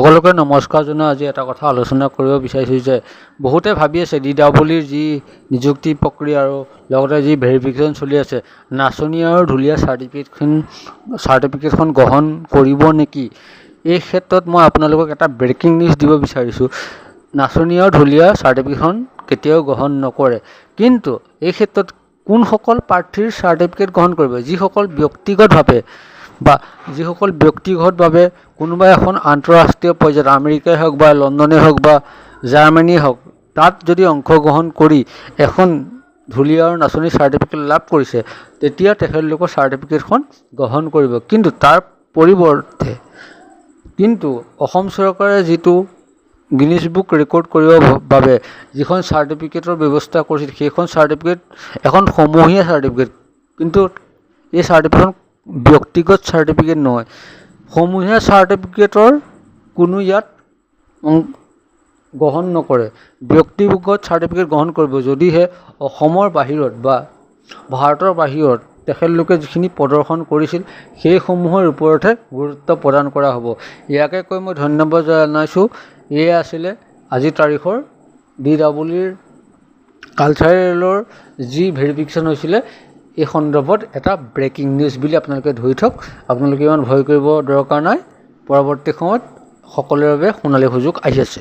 সকলোকে নমস্কাৰ জনাই আজি এটা কথা আলোচনা কৰিব বিচাৰিছোঁ যে বহুতে ভাবি আছে DWৰ যি নিযুক্তি প্ৰক্ৰিয়া আৰু লগতে যি ভেৰিফিকেশ্যন চলি আছে নাচনি আৰু ঢুলীয়া চাৰ্টিফিকেটখন গ্ৰহণ কৰিব নেকি। এই ক্ষেত্ৰত মই আপোনালোকক এটা ব্ৰেকিং নিউজ দিব বিচাৰিছোঁ। নাচনি আৰু ঢুলীয়া চাৰ্টিফিকেটখন কেতিয়াও গ্ৰহণ নকৰে, কিন্তু এই ক্ষেত্ৰত কোনসকল প্ৰাৰ্থীৰ চাৰ্টিফিকেট গ্ৰহণ কৰিব, যিসকল ব্যক্তিগতভাৱে কোনোবা এখন আন্তঃৰাষ্ট্ৰীয় পৰ্যায়ত আমেৰিকাই হওক বা লণ্ডনেই হওক বা জাৰ্মানীয়ে হওক তাত যদি অংশগ্ৰহণ কৰি এখন ঢুলীয়া আৰু নাচনী চাৰ্টিফিকেট লাভ কৰিছে, তেতিয়া তেখেতলোকৰ চাৰ্টিফিকেটখন গ্ৰহণ কৰিব। কিন্তু তাৰ পৰিৱৰ্তে অসম চৰকাৰে যিটো গিনিজ বুক ৰেকৰ্ড কৰিবৰ বাবে যিখন চাৰ্টিফিকেটৰ ব্যৱস্থা কৰিছিল, সেইখন চাৰ্টিফিকেট এখন সমূহীয়া চাৰ্টিফিকেট, কিন্তু এই চাৰ্টিফিকেটখন ব্যক্তিগত চাৰ্টিফিকেট নহয়। সমূহীয়া চাৰ্টিফিকেটৰ কোনো ইয়াত গ্ৰহণ নকৰে। ব্যক্তিগত চাৰ্টিফিকেট গ্ৰহণ কৰিব যদিহে অসমৰ বাহিৰত বা ভাৰতৰ বাহিৰত তেখেতলোকে যিখিনি প্ৰদৰ্শন কৰিছিল সেইসমূহৰ ওপৰতহে গুৰুত্ব প্ৰদান কৰা হ'ব। ইয়াকে কৈ মই ধন্যবাদ জনাইছোঁ। এয়া আছিলে আজিৰ তাৰিখৰ DWৰ কালচাৰেলৰ যি ভেৰিফিকেশ্যন হৈছিলে এই সন্দৰ্ভত এটা ব্ৰেকিং নিউজ বুলি আপোনালোকে ধৰি থওক। আপোনালোকে ইমান ভয় কৰিব দৰকাৰ নাই। পৰৱৰ্তী সময়ত সকলোৰে বাবে সোণালী সুযোগ আহি আছে।